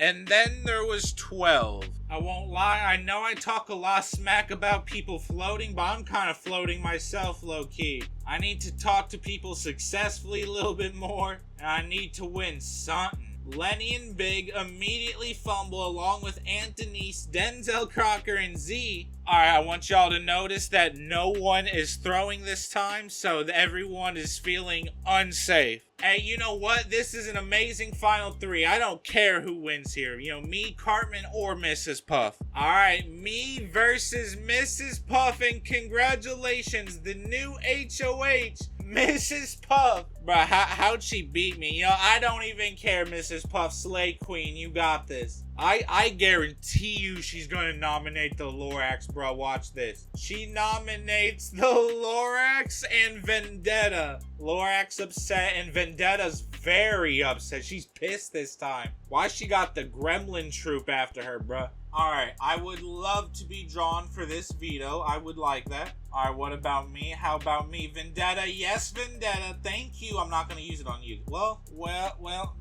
And then there was 12. I won't lie, I know I talk a lot of smack about people floating, but I'm kind of floating myself low-key. I need to talk to people successfully a little bit more, and I need to win something. Lenny and Big immediately fumble along with Antonice, Denzel Crocker, and Z. Alright, I want y'all to notice that no one is throwing this time, so everyone is feeling unsafe. Hey, you know what? This is an amazing final three. I don't care who wins here. You know, me, Cartman, or Mrs. Puff. Alright, me versus Mrs. Puff, and congratulations, the new HOH, Mrs. Puff. Bruh, how'd she beat me? You know, I don't even care, Mrs. Puff. Slay Queen, you got this. I guarantee you she's gonna nominate the Lorax, bro. Watch this. She nominates the Lorax and Vendetta. Lorax upset and Vendetta's very upset. She's pissed this time. Why she got the Gremlin troop after her, bruh? Alright, I would love to be drawn for this veto. I would like that. Alright, what about me? How about me? Vendetta, yes, Vendetta. Thank you. I'm not gonna use it on you. Well,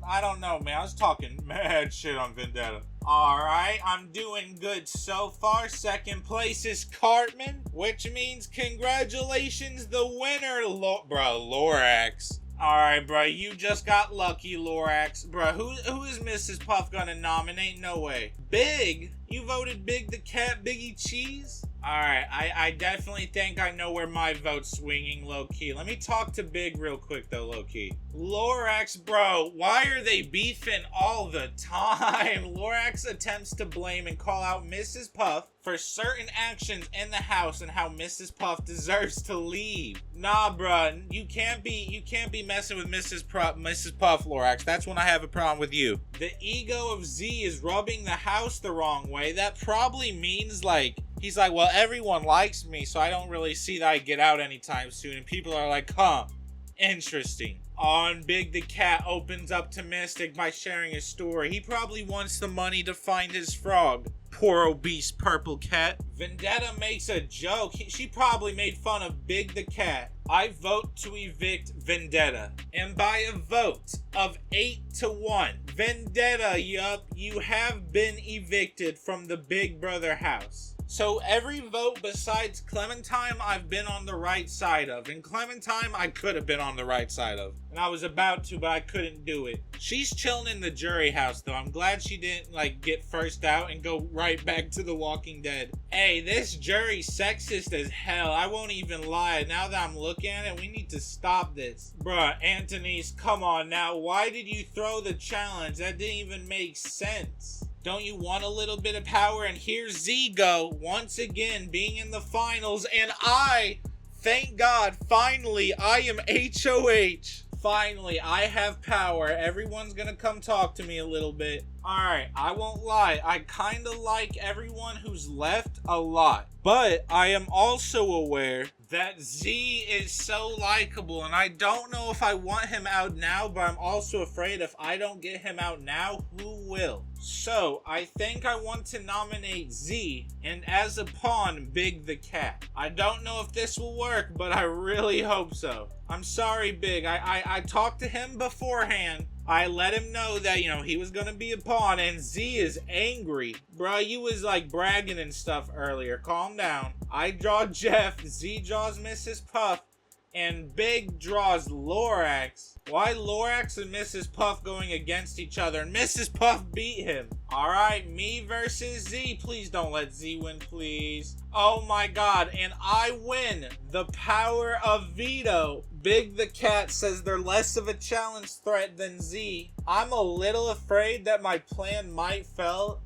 I don't know, man. I was talking mad shit on Vendetta. Alright, I'm doing good so far. Second place is Cartman, which means congratulations, the winner, Lorax. Alright, bro, you just got lucky, Lorax. Bro, who is Mrs. Puff gonna nominate? No way. Big? You voted Big the Cat, Biggie Cheese? Alright, I definitely think I know where my vote's swinging, low-key. Let me talk to Big real quick, though, low-key. Lorax, bro, why are they beefing all the time? Lorax attempts to blame and call out Mrs. Puff for certain actions in the house and how Mrs. Puff deserves to leave. Nah, bruh, you can't be messing with Mrs. Puff, Lorax. That's when I have a problem with you. The ego of Z is rubbing the house the wrong way. That probably means, like, he's like, well, everyone likes me, so I don't really see that I get out anytime soon. And people are like, huh, interesting. On Big the Cat opens up to Mystic by sharing his story. He probably wants the money to find his frog. Poor obese purple cat. Vendetta makes a joke. She probably made fun of Big the Cat. I vote to evict Vendetta. And by a vote of 8-1, Vendetta, yup, you have been evicted from the Big Brother house. So every vote besides Clementine, I've been on the right side of. And Clementine, I could have been on the right side of. And I was about to, but I couldn't do it. She's chilling in the jury house, though. I'm glad she didn't, like, get first out and go right back to The Walking Dead. Hey, this jury's sexist as hell. I won't even lie. Now that I'm looking at it, we need to stop this. Bruh, Antonice, come on now. Why did you throw the challenge? That didn't even make sense. Don't you want a little bit of power? And here's Z go, once again, being in the finals. And thank God, finally, I am HOH. Finally, I have power. Everyone's gonna come talk to me a little bit. Alright, I won't lie. I kinda like everyone who's left a lot. But I am also aware that Z is so likable, and I don't know if I want him out now, but I'm also afraid if I don't get him out now, who will? So, I think I want to nominate Z, and as a pawn, Big the Cat. I don't know if this will work, but I really hope so. I'm sorry, Big. I talked to him beforehand. I let him know that, you know, he was gonna be a pawn, and Z is angry. Bruh, you was like bragging and stuff earlier. Calm down. I draw Jeff, Z draws Mrs. Puff, and Big draws Lorax. Why Lorax and Mrs. Puff going against each other? And Mrs. Puff beat him. Alright, me versus Z. Please don't let Z win, please. Oh my god, and I win. The power of Veto. Big the Cat says they're less of a challenge threat than Z. I'm a little afraid that my plan might fail.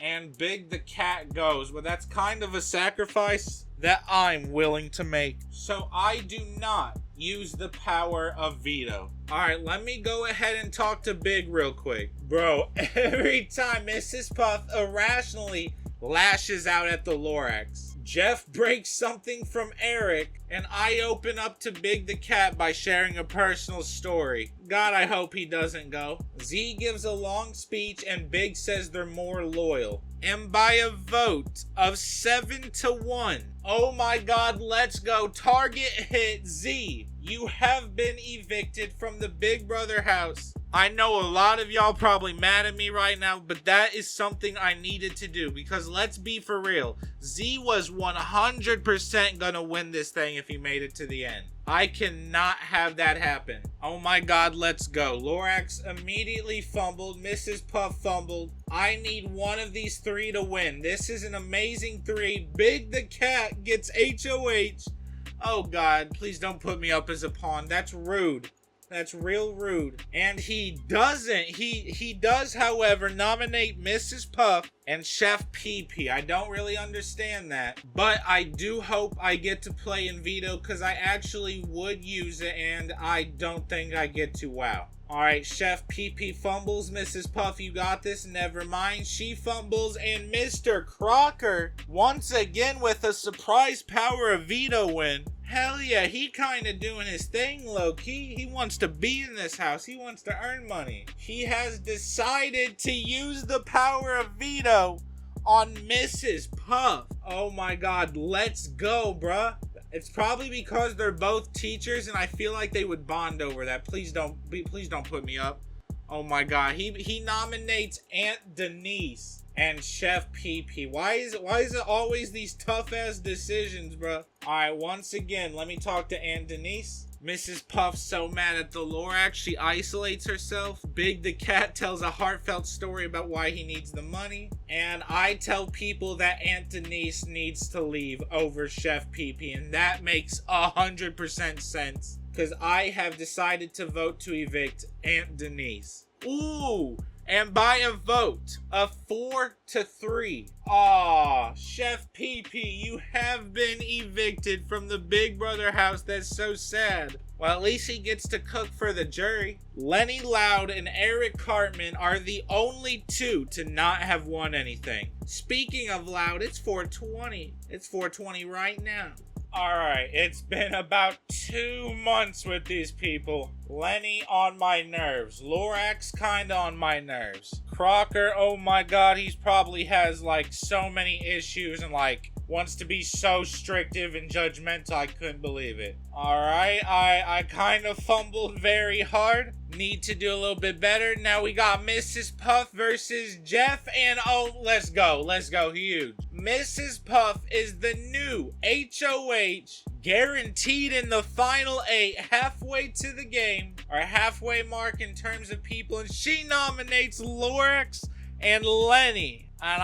And Big the Cat goes. Well, that's kind of a sacrifice that I'm willing to make. So I do not use the power of Veto. Alright, let me go ahead and talk to Big real quick. Bro, every time Mrs. Puff irrationally lashes out at the Lorax, Jeff breaks something from Eric, and I open up to Big the Cat by sharing a personal story. God, I hope he doesn't go. Z gives a long speech, and Big says they're more loyal. And by a vote of 7-1, oh my god, let's go. Target hit. Z, you have been evicted from the Big Brother house I know a lot of y'all probably mad at me right now, but that is something I needed to do because let's be for real. Z was 100% gonna win this thing if he made it to the end. I cannot have that happen. Oh my god, let's go. Lorax immediately fumbled. Mrs. Puff fumbled. I need one of these three to win. This is an amazing three. Big the cat gets HOH. Oh god, please don't put me up as a pawn. That's rude. That's real rude. And he doesn't. He does, however, nominate Mrs. Puff and Chef PP. I don't really understand that. But I do hope I get to play in Veto because I actually would use it and I don't think I get to. Wow. Alright, Chef PP fumbles. Mrs. Puff, you got this. Never mind. She fumbles. And Mr. Crocker, once again with a surprise power of Veto win. Hell yeah, he kind of doing his thing low-key. He wants to be in this house. He wants to earn money. He has decided to use the power of Veto on Mrs. Puff. Oh my god, let's go, bruh. It's probably because they're both teachers and I feel like they would bond over that. Please don't put me up. Oh my god, he nominates Aunt Denise and Chef PP. Why is it always these tough ass decisions, bro? Alright, once again, let me talk to Aunt Denise. Mrs. Puff's so mad at the Lorax, she isolates herself. Big the cat tells a heartfelt story about why he needs the money. And I tell people that Aunt Denise needs to leave over Chef PP. And that makes 100% sense. Because I have decided to vote to evict Aunt Denise. Ooh! And by a vote of 4-3. Aw, Chef PP, you have been evicted from the Big Brother house. That's so sad. Well, at least he gets to cook for the jury. Lenny Loud and Eric Cartman are the only two to not have won anything. Speaking of Loud, it's 420. It's 420 right now. Alright, it's been about 2 months with these people. Lenny on my nerves. Lorax kinda on my nerves. Crocker, oh my god, he's probably has like so many issues and like wants to be so restrictive and judgmental, I couldn't believe it. Alright, I kind of fumbled very hard. Need to do a little bit better. Now we got Mrs. Puff versus Jeff, and oh, let's go huge. Mrs. Puff is the new HOH, guaranteed in the final 8, halfway to the game, or halfway mark in terms of people, and she nominates Lorax and Lenny. And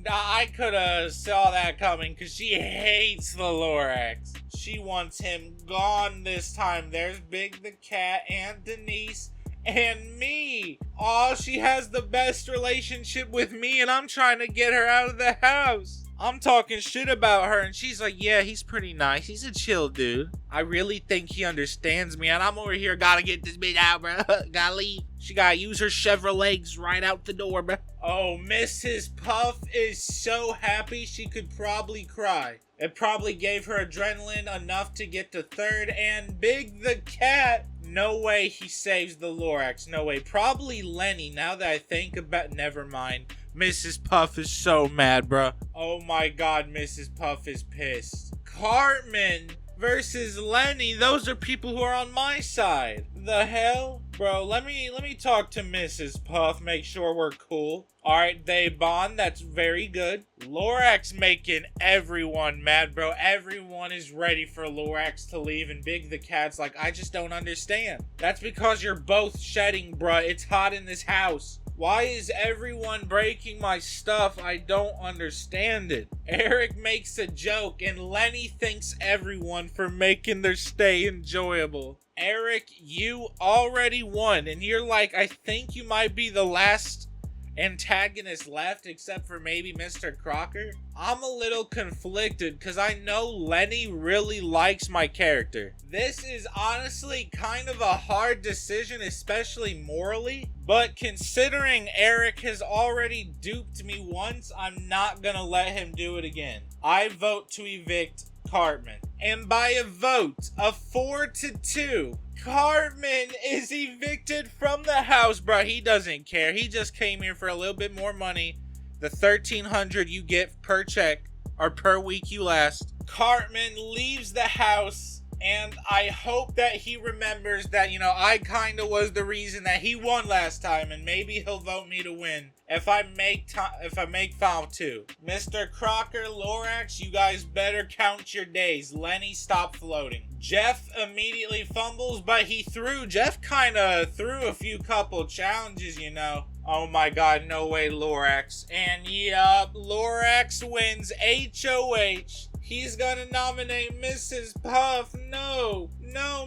I could have saw that coming because she hates the Lorax. She wants him gone this time. There's Big the Cat, Aunt Denise, and me. Oh, she has the best relationship with me and I'm trying to get her out of the house. I'm talking shit about her and she's like, yeah, he's pretty nice. He's a chill dude. I really think he understands me and I'm over here, gotta get this bitch out, bro. Gotta leave. She gotta use her Chevrolets right out the door, bro. Oh, Mrs. Puff is so happy she could probably cry. It probably gave her adrenaline enough to get to 3rd, and Big the Cat, no way he saves the Lorax. No way. Probably Lenny, now that I think about it. Never mind. Mrs. Puff is so mad, bruh. Oh my god, Mrs. Puff is pissed. Cartman versus Lenny, those are people who are on my side. The hell? Bro, let me talk to Mrs. Puff, make sure we're cool. Alright, they bond, that's very good. Lorax making everyone mad, bro. Everyone is ready for Lorax to leave, and Big the Cat's like, I just don't understand. That's because you're both shedding, bruh. It's hot in this house. Why is everyone breaking my stuff? I don't understand it. Eric makes a joke and Lenny thanks everyone for making their stay enjoyable. Eric, you already won and you're like, I think you might be the last antagonist left except for maybe Mr. Crocker. I'm a little conflicted because I know Lenny really likes my character. This is honestly kind of a hard decision, especially morally, but considering Eric has already duped me once, I'm not gonna let him do it again. I vote to evict Cartman. And by a vote of 4-2, Cartman is evicted from the house, bro. He doesn't care. He just came here for a little bit more money. The $1,300 you get per check or per week you last. Cartman leaves the house And I hope that he remembers that, you know, I kind of was the reason that he won last time, and maybe he'll vote me to win if I make final 2. Mr. Crocker, Lorax, you guys better count your days. Lenny, stop floating. Jeff immediately fumbles, but Jeff kind of threw a few couple challenges, you know. Oh my god, no way, Lorax. And yup, Lorax wins HOH. He's gonna nominate Mrs. Puff. No,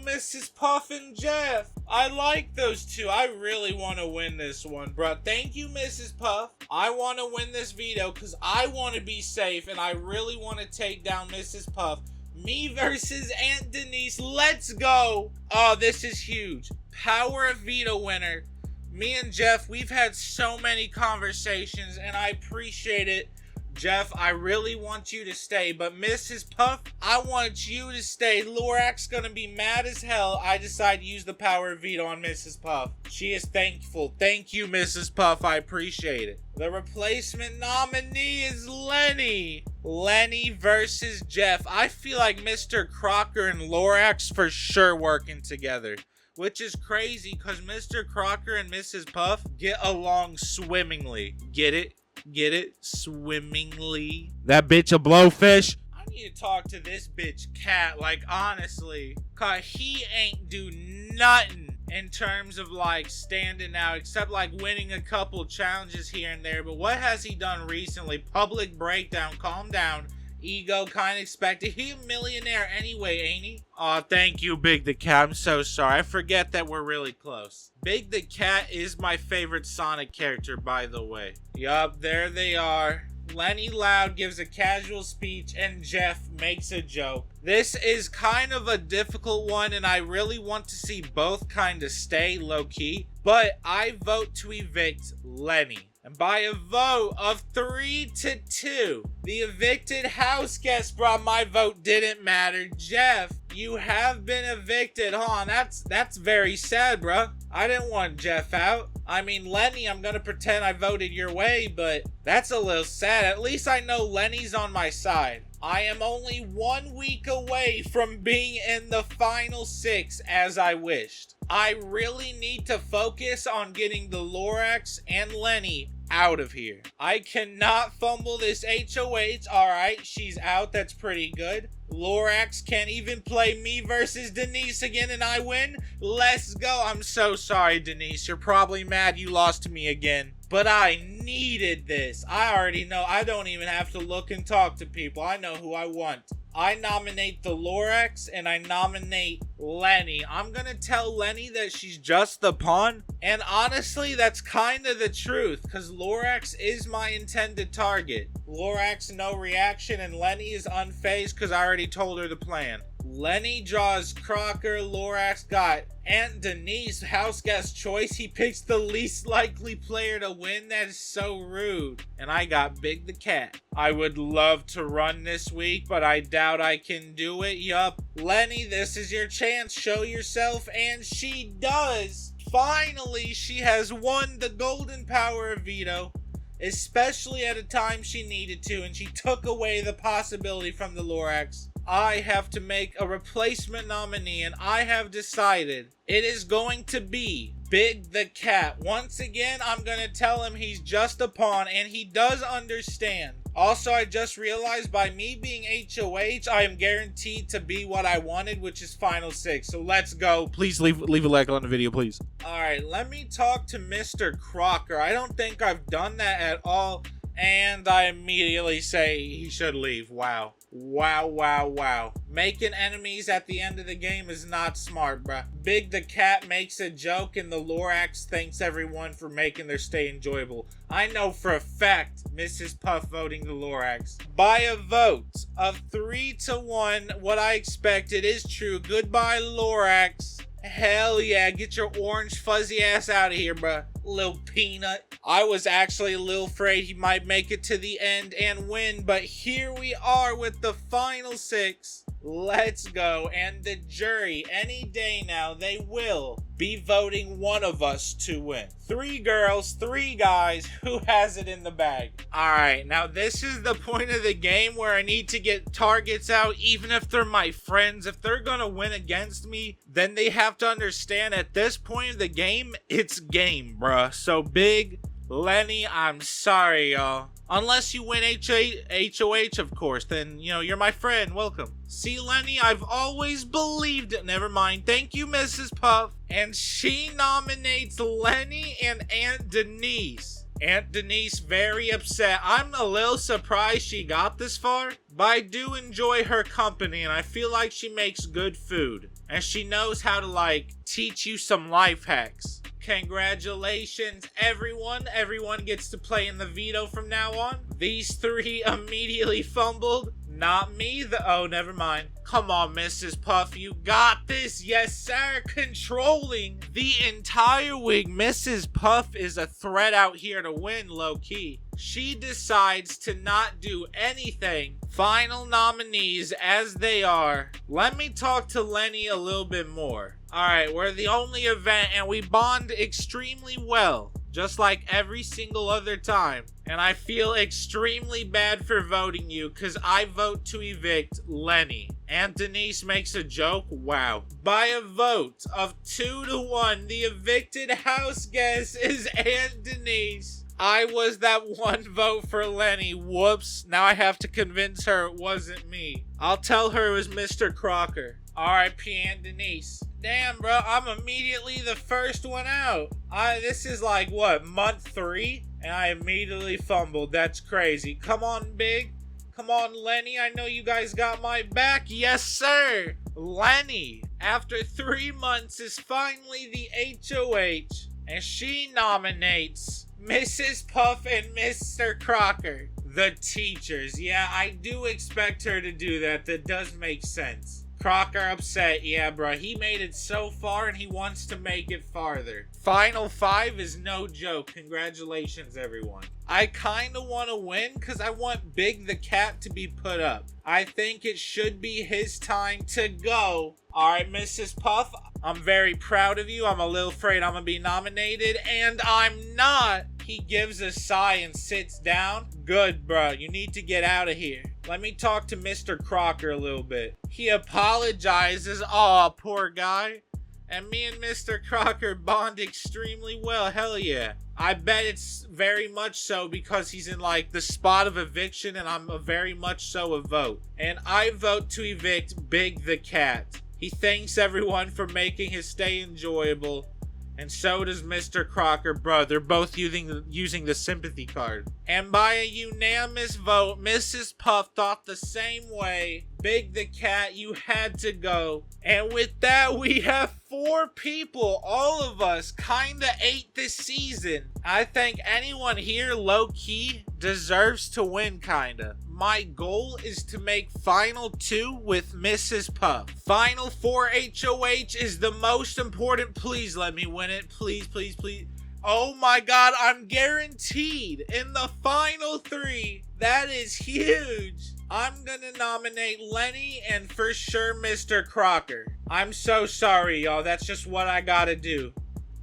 Mrs. Puff and Jeff. I like those two. I really want to win this one, bruh. Thank you, Mrs. Puff. I want to win this veto because I want to be safe and I really want to take down Mrs. Puff. Me versus Aunt Denise. Let's go. Oh, this is huge. Power of veto winner. Me and Jeff, we've had so many conversations and I appreciate it. Jeff, I really want you to stay, but Mrs. Puff, I want you to stay. Lorax's gonna be mad as hell. I decide to use the power of veto on Mrs. Puff. She is thankful. Thank you, Mrs. Puff. I appreciate it. The replacement nominee is Lenny. Lenny versus Jeff. I feel like Mr. Crocker and Lorax for sure working together. Which is crazy because Mr. Crocker and Mrs. Puff get along swimmingly. Get it? Get it? Swimmingly. That bitch a blowfish? I need to talk to this bitch Cat, like honestly. Cause he ain't do nothing in terms of like standing out except like winning a couple challenges here and there. But what has he done recently? Public breakdown. Calm down. Ego, kind of expected. He a millionaire anyway, ain't he? Aw, thank you, Big the Cat. I'm so sorry. I forget that we're really close. Big the Cat is my favorite Sonic character, by the way. Yup, there they are. Lenny Loud gives a casual speech and Jeff makes a joke. This is kind of a difficult one and I really want to see both kind of stay low-key. But I vote to evict Lenny. And by a vote of 3-2, the evicted house guest brought my vote didn't matter. Jeff, you have been evicted, huh? That's very sad, bruh. I didn't want Jeff out. I mean, Lenny, I'm gonna pretend I voted your way, but that's a little sad. At least I know Lenny's on my side. I am only 1 week away from being in the final 6 as I wished. I really need to focus on getting the Lorax and Lenny out of here. I cannot fumble this HOH. Alright, she's out. That's pretty good. Lorax can't even play me versus Denise again and I win. Let's go. I'm so sorry, Denise. You're probably mad you lost to me again. But I needed this. I already know. I don't even have to look and talk to people. I know who I want. I nominate the Lorax and I nominate Lenny. I'm gonna tell Lenny that she's just the pawn. And honestly, that's kind of the truth because Lorax is my intended target. Lorax, no reaction, and Lenny is unfazed because I already told her the plan. Lenny draws Crocker. Lorax got Aunt Denise, house guest choice. He picks the least likely player to win. That is so rude. And I got Big the Cat. I would love to run this week, but I doubt I can do it. Yup. Lenny, this is your chance. Show yourself. And she does. Finally, she has won the golden power of veto. Especially at a time she needed to. And she took away the possibility from the Lorax. I have to make a replacement nominee and I have decided it is going to be Big the Cat. Once again, I'm going to tell him he's just a pawn and he does understand. Also, I just realized by me being HOH, I am guaranteed to be what I wanted, which is Final 6. So let's go. Please leave a like on the video, please. Alright, let me talk to Mr. Crocker. I don't think I've done that at all. And I immediately say he should leave. Wow. Wow. Making enemies at the end of the game is not smart, bruh. Big the Cat makes a joke and the Lorax thanks everyone for making their stay enjoyable. I know for a fact Mrs. Puff voting the Lorax. By a vote of 3-1, what I expected is true. Goodbye, Lorax. Hell yeah, get your orange fuzzy ass out of here, bruh. Little peanut. I was actually a little afraid he might make it to the end and win, but here we are with the final 6. Let's go. And the jury, any day now, they will be voting one of us to win. 3 girls, 3 guys. Who has it in the bag? Alright, now this is the point of the game where I need to get targets out, even if they're my friends. If they're gonna win against me, then they have to understand at this point of the game, it's game, bruh. So Big, Lenny, I'm sorry, y'all. Unless you win HOH, of course, then, you know, you're my friend. Welcome. See, Lenny, I've always believed it. Never mind. Thank you, Mrs. Puff. And she nominates Lenny and Aunt Denise. Aunt Denise very upset. I'm a little surprised she got this far, but I do enjoy her company, and I feel like she makes good food. And she knows how to, like, teach you some life hacks. Congratulations, everyone. Everyone gets to play in the veto from now on. These 3 immediately fumbled. Not me. Oh, never mind. Come on, Mrs. Puff. You got this. Yes, sir. Controlling the entire wig. Mrs. Puff is a threat out here to win, low-key. She decides to not do anything. Final nominees as they are. Let me talk to Lenny a little bit more. Alright, we're the only event and we bond extremely well, just like every single other time. And I feel extremely bad for voting you, because I vote to evict Lenny. Aunt Denise makes a joke. Wow. By a vote of 2 to 1, the evicted house guest is Aunt Denise. I was that one vote for Lenny. Whoops. Now I have to convince her it wasn't me. I'll tell her it was Mr. Crocker. R.I.P. Aunt Denise. Damn, bro, I'm immediately the first one out. This is like, what, month 3? And I immediately fumbled. That's crazy. Come on, Big. Come on, Lenny. I know you guys got my back. Yes, sir. Lenny, after 3 months, is finally the HOH. And she nominates Mrs. Puff and Mr. Crocker, the teachers. Yeah, I do expect her to do that. That does make sense. Crocker upset. Yeah, bro. He made it so far and he wants to make it farther. Final 5 is no joke. Congratulations, everyone. I kind of want to win because I want Big the Cat to be put up. I think it should be his time to go. Alright, Mrs. Puff, I'm very proud of you. I'm a little afraid I'm going to be nominated, and I'm not. He gives a sigh and sits down. Good, bro. You need to get out of here. Let me talk to Mr. Crocker a little bit. He apologizes. Aw, poor guy. And me and Mr. Crocker bond extremely well. Hell yeah. I bet it's very much so because he's in like the spot of eviction and I'm a very much so a vote. And I vote to evict Big the Cat. He thanks everyone for making his stay enjoyable. And so does Mr. Crocker, bro. They're both using the sympathy card. And by a unanimous vote, Mrs. Puff thought the same way. Big the Cat, you had to go. And with that, we have 4 people. All of us kinda ate this season. I think anyone here, low-key, deserves to win, kinda. My goal is to make Final 2 with Mrs. Puff. Final 4 HOH is the most important. Please let me win it. Please, please, please. Oh my god, I'm guaranteed in the Final 3. That is huge. I'm gonna nominate Lenny and for sure Mr. Crocker. I'm so sorry, y'all. That's just what I gotta do.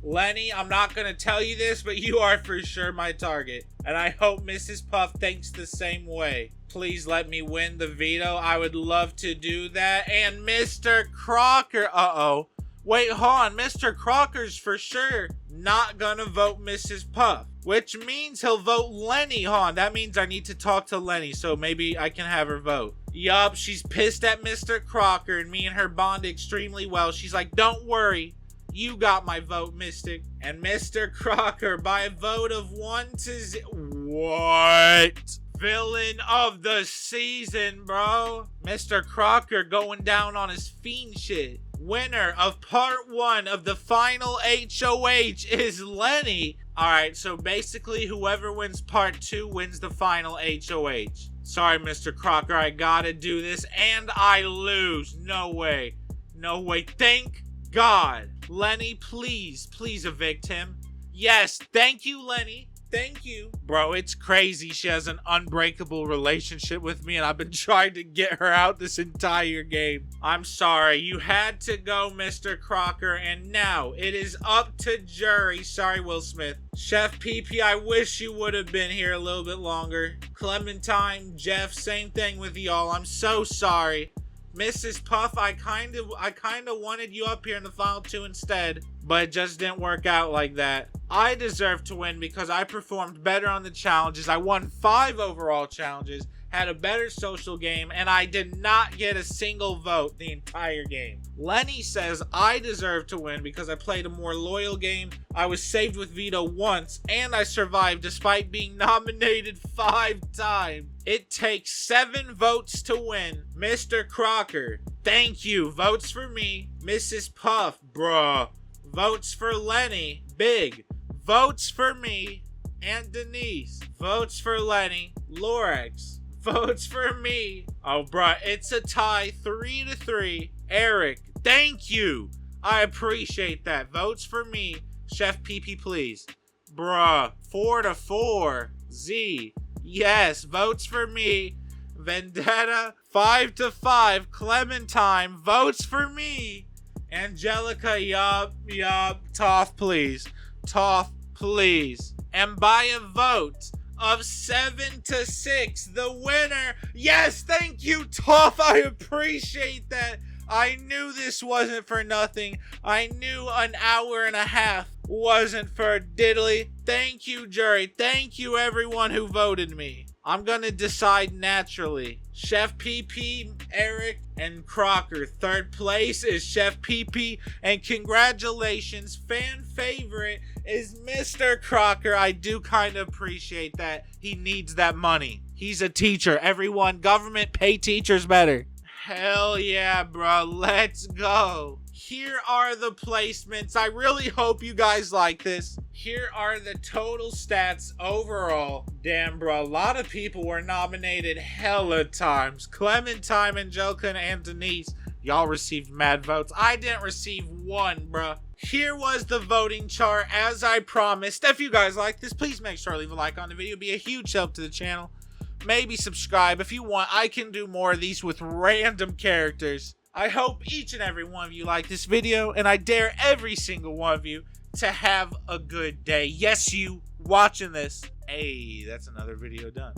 Lenny, I'm not gonna tell you this, but you are for sure my target. And I hope Mrs. Puff thinks the same way. Please let me win the veto. I would love to do that. And Mr. Crocker, uh-oh. Wait, hold on. Mr. Crocker's for sure not gonna vote Mrs. Puff, which means he'll vote Lenny. Hold on. That means I need to talk to Lenny, so maybe I can have her vote. Yup, she's pissed at Mr. Crocker, and me and her bond extremely well. She's like, don't worry. You got my vote, Mystic. And Mr. Crocker, by a vote of 1 to 0. What? Villain of the season, bro. Mr. Crocker going down on his fiend shit. Winner of part 1 of the final HOH is Lenny. Alright, so basically whoever wins part 2 wins the final HOH. Sorry, Mr. Crocker, I gotta do this, and I lose. No way. No way. Thank God. Lenny, please, please evict him. Yes, thank you, Lenny. thank you. Bro, it's crazy. She has an unbreakable relationship with me, and I've been trying to get her out this entire game. I'm sorry. You had to go, Mr. Crocker, and now it is up to jury. Sorry, Will Smith. Chef PP, I wish you would have been here a little bit longer. Clementine, Jeff, same thing with y'all. I'm so sorry. Mrs. Puff, I kind of wanted you up here in the final two instead, but it just didn't work out like that. I deserve to win because I performed better on the challenges. I won 5 overall challenges, had a better social game, and I did not get a single vote the entire game. Lenny says I deserve to win because I played a more loyal game, I was saved with Veto once, and I survived despite being nominated 5 times. It takes 7 votes to win. Mr. Crocker, thank you. Votes for me. Mrs. Puff, bruh. Votes for Lenny, big. Votes for me and Denise. Votes for Lenny. Lorex, votes for me. Oh, bruh, it's a tie, 3-3. Eric, thank you. I appreciate that. Votes for me. Chef PP, please. Bruh, 4-4. Z, yes. Votes for me. Vendetta, 5-5. Clementine, votes for me. Angelica, yup. Toph, please. Toph, please. And by a vote of 7-6, the winner. Yes, thank you, Toph. I appreciate that. I knew this wasn't for nothing. I knew an hour and a half wasn't for diddly. Thank you, jury. Thank you, everyone who voted me. I'm gonna decide naturally. Chef PP, Eric, and Crocker. Third place is Chef PP, and congratulations, fan favorite is Mr. Crocker. I do kind of appreciate that. He needs that money. He's a teacher. Everyone, government, pay teachers better. Hell yeah, bro. Let's go. Here are the placements. I really hope you guys like this. Here are the total stats overall. Damn, bro. A lot of people were nominated hella times. Clementine, Angelica, and Denise. Y'all received mad votes. I didn't receive one, bro. Here was the voting chart as I promised. If you guys like this, please make sure to leave a like on the video. It'd be a huge help to the channel. Maybe subscribe if you want. I can do more of these with random characters. I hope each and every one of you like this video, and I dare every single one of you to have a good day. Yes, you watching this. Hey, that's another video done.